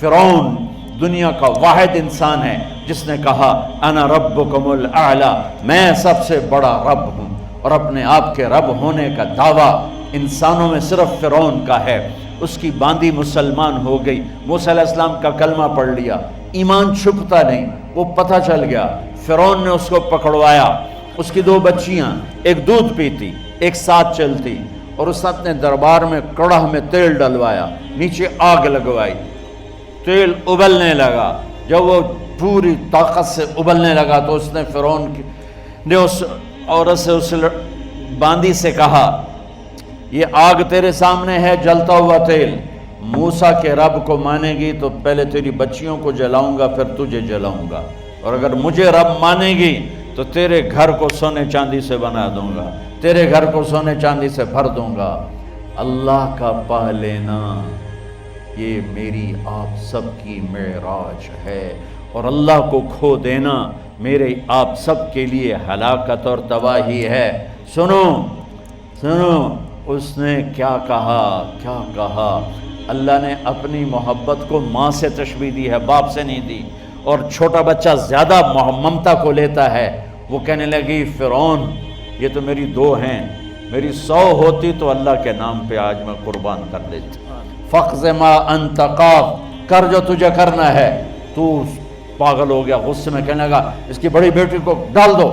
فرعون دنیا کا واحد انسان ہے جس نے کہا انا ربکم الاعلی، میں سب سے بڑا رب ہوں، اور اپنے آپ کے رب ہونے کا دعویٰ انسانوں میں صرف فرعون کا ہے۔ اس کی باندی مسلمان ہو گئی، موسیٰ علیہ السلام کا کلمہ پڑھ لیا، ایمان چھپتا نہیں، وہ پتہ چل گیا۔ فرعون نے اس کو پکڑوایا، اس کی 2 بچیاں، ایک دودھ پیتی ایک ساتھ چلتی، اور اس نے دربار میں کڑاہ میں تیل ڈلوایا، نیچے آگ لگوائی، تیل ابلنے لگا۔ جب وہ پوری طاقت سے ابلنے لگا تو اس نے فرعون نے اس عورت سے، اس باندی سے کہا یہ آگ تیرے سامنے ہے، جلتا ہوا تیل، موسیٰ کے رب کو مانے گی تو پہلے تیری بچیوں کو جلاؤں گا، پھر تجھے جلاؤں گا، اور اگر مجھے رب مانے گی تو تیرے گھر کو سونے چاندی سے بنا دوں گا، تیرے گھر کو سونے چاندی سے بھر دوں گا۔ اللہ کا پا لینا یہ میری آپ سب کی معراج ہے، اور اللہ کو کھو دینا میرے آپ سب کے لیے ہلاکت اور تباہی ہے۔ سنو سنو، اس نے کیا کہا؟ اللہ نے اپنی محبت کو ماں سے تشبیہ دی ہے، باپ سے نہیں دی، اور چھوٹا بچہ زیادہ ممتا کو لیتا ہے۔ وہ کہنے لگی فرعون یہ تو میری 2 ہیں، میری 100 ہوتی تو اللہ کے نام پہ آج میں قربان کر دیتی۔ فَقْضِ مَا أَنْتَ قَاضٍ، کر جو تجھے کرنا ہے۔ تو پاگل ہو گیا، غصے میں کہنے لگا اس کی بڑی بیٹی کو ڈال دو۔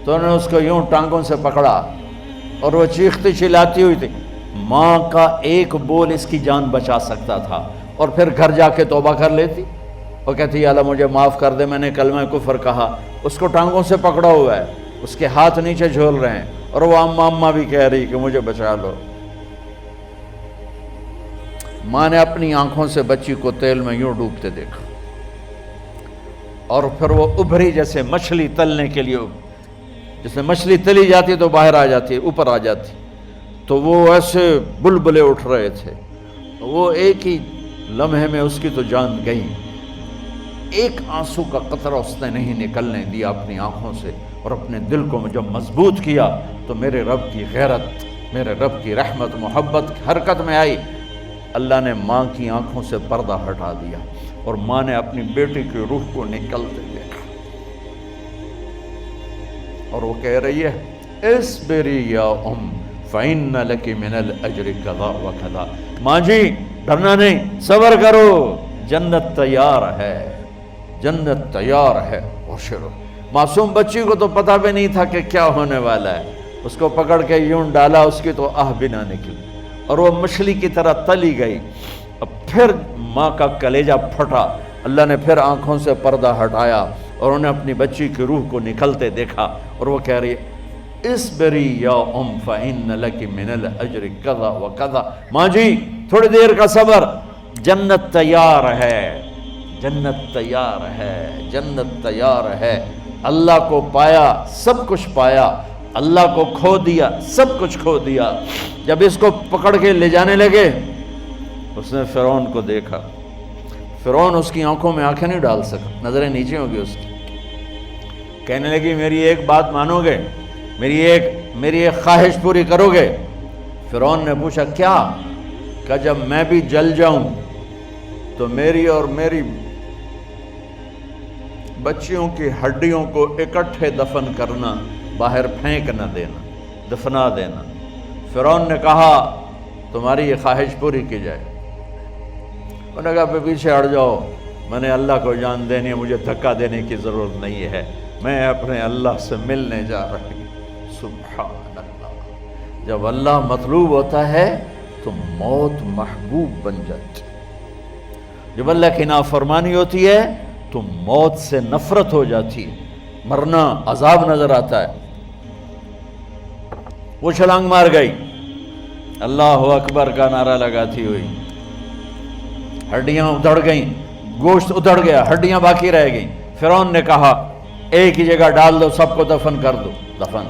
تو انہوں نے اس کو یوں ٹانگوں سے پکڑا اور وہ چیختی چلاتی ہوئی تھی۔ ماں کا ایک بول اس کی جان بچا سکتا تھا، اور پھر گھر جا کے توبہ کر لیتی اور کہتی یا اللہ مجھے معاف کر دے، میں نے کلمہ کفر کہا۔ اس کو ٹانگوں سے پکڑا ہوا ہے، اس کے ہاتھ نیچے جھول رہے ہیں، اور وہ اماں بھی کہہ رہی کہ مجھے بچا لو۔ ماں نے اپنی آنکھوں سے بچی کو تیل میں یوں ڈوبتے دیکھا، اور پھر وہ ابھری جیسے مچھلی تلنے کے لیے، جس میں مچھلی تلی جاتی تو باہر آ جاتی، اوپر آ جاتی، تو وہ ایسے بلبلے اٹھ رہے تھے۔ وہ ایک ہی لمحے میں اس کی تو جان گئی، ایک آنسو کا قطرہ اس نے نہیں نکلنے دیا اپنی آنکھوں سے، اور اپنے دل کو جب مضبوط کیا تو میرے رب کی غیرت، میرے رب کی رحمت محبت حرکت میں آئی۔ اللہ نے ماں کی آنکھوں سے پردہ ہٹا دیا، اور ماں نے اپنی بیٹی کی روح کو نکلتے دیکھا، اور وہ کہہ رہی ہے اصبری یا ام فإن لک من الأجر کذا وکذا، ماں جی ڈرنا نہیں، صبر کرو، جنت تیار ہے، جنت تیار ہے، ابشروا۔ معصوم بچی کو تو پتہ بھی نہیں تھا کہ کیا ہونے والا ہے، اس کو پکڑ کے یوں ڈالا، اس کی تو آہ بھی نہ نکلی، اور وہ مچھلی کی طرح تلی گئی۔ اب پھر ماں کا کلیجہ پھٹا، اللہ نے پھر آنکھوں سے پردہ ہٹایا، اور انہیں اپنی بچی کی روح کو نکلتے دیکھا، اور وہ کہہ رہی ہے اصبری یا ام فإن لک من الأجر کذا وکذا، ماں جی تھوڑی دیر کا صبر، جنت تیار ہے، جنت تیار ہے، جنت تیار ہے۔ اللہ کو پایا سب کچھ پایا، اللہ کو کھو دیا سب کچھ کھو دیا۔ جب اس کو پکڑ کے لے جانے لگے، اس نے فرعون کو دیکھا، فرعون اس کی آنکھوں میں آنکھیں نہیں ڈال سکا، نظریں نیچے ہو گئی اس کی۔ کہنے لگی میری ایک بات مانو گے، میری ایک خواہش پوری کرو گے؟ فرعون نے پوچھا کیا؟ کہ جب میں بھی جل جاؤں تو میری اور میری بچیوں کی ہڈیوں کو اکٹھے دفن کرنا، باہر پھینک نہ دینا، دفنا دینا۔ فرعون نے کہا تمہاری یہ خواہش پوری کی جائے۔ انہوں نے کہا پیچھے ہٹ جاؤ، میں نے اللہ کو جان دینی ہے، مجھے دھکا دینے کی ضرورت نہیں ہے، میں اپنے اللہ سے ملنے جا رہی ہوں۔ سبحان اللہ، جب اللہ مطلوب ہوتا ہے تو موت محبوب بن جاتی، جب اللہ کی نافرمانی ہوتی ہے تو موت سے نفرت ہو جاتی ہے، مرنا عذاب نظر آتا ہے۔ وہ چھلانگ مار گئی، اللہ اکبر کا نعرہ لگاتی ہوئی، ہڈیاں ادھڑ گئیں، گوشت ادھڑ گیا، ہڈیاں باقی رہ گئیں۔ فرعون نے کہا ایک ہی جگہ ڈال دو، سب کو دفن کر دو۔ دفن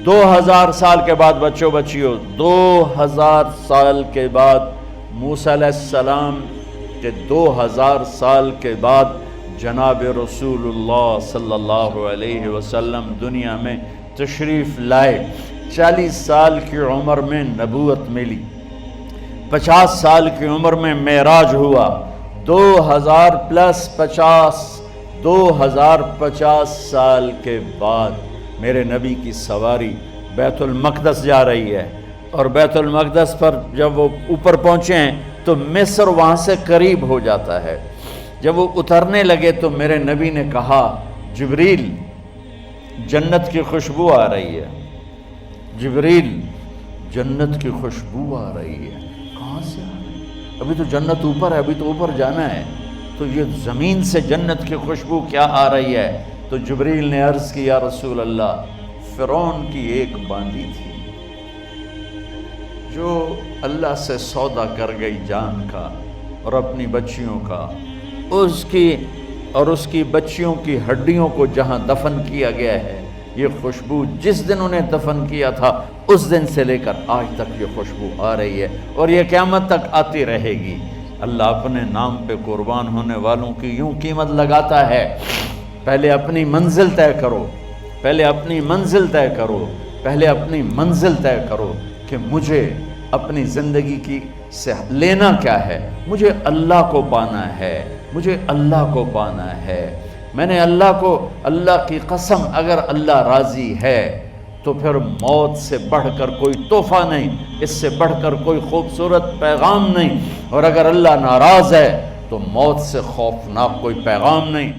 2000 سال کے بعد، بچوں بچیوں 2000 سال کے بعد، موسیٰ علیہ السلام کے 2000 سال کے بعد جناب رسول اللہ صلی اللہ علیہ وسلم دنیا میں تشریف لائے۔ 40 سال کی عمر میں نبوت ملی، 50 سال کی عمر میں معراج ہوا، 2050 سال کے بعد میرے نبی کی سواری بیت المقدس جا رہی ہے، اور بیت المقدس پر جب وہ اوپر پہنچے ہیں تو مصر وہاں سے قریب ہو جاتا ہے۔ جب وہ اترنے لگے تو میرے نبی نے کہا جبریل جنت کی خوشبو آ رہی ہے، جبریل جنت کی خوشبو آ رہی ہے۔ کہاں سے آ رہی ہے؟ ابھی تو جنت اوپر ہے، ابھی تو اوپر جانا ہے، تو یہ زمین سے جنت کی خوشبو کیا آ رہی ہے؟ تو جبریل نے عرض کی یا رسول اللہ، فرعون کی ایک باندی تھی جو اللہ سے سودا کر گئی جان کا اور اپنی بچیوں کا، اس کی بچیوں کی ہڈیوں کو جہاں دفن کیا گیا ہے، یہ خوشبو جس دن انہیں دفن کیا تھا اس دن سے لے کر آج تک یہ خوشبو آ رہی ہے، اور یہ قیامت تک آتی رہے گی۔ اللہ اپنے نام پہ قربان ہونے والوں کی یوں قیمت لگاتا ہے، پہلے اپنی منزل طے کرو، پہلے اپنی منزل طے کرو، پہلے اپنی منزل طے کرو کہ مجھے اپنی زندگی کی سے لینا کیا ہے۔ مجھے اللہ کو پانا ہے، مجھے اللہ کو پانا ہے۔ میں نے اللہ کی قسم، اگر اللہ راضی ہے تو پھر موت سے بڑھ کر کوئی تحفہ نہیں، اس سے بڑھ کر کوئی خوبصورت پیغام نہیں، اور اگر اللہ ناراض ہے تو موت سے خوفناک کوئی پیغام نہیں۔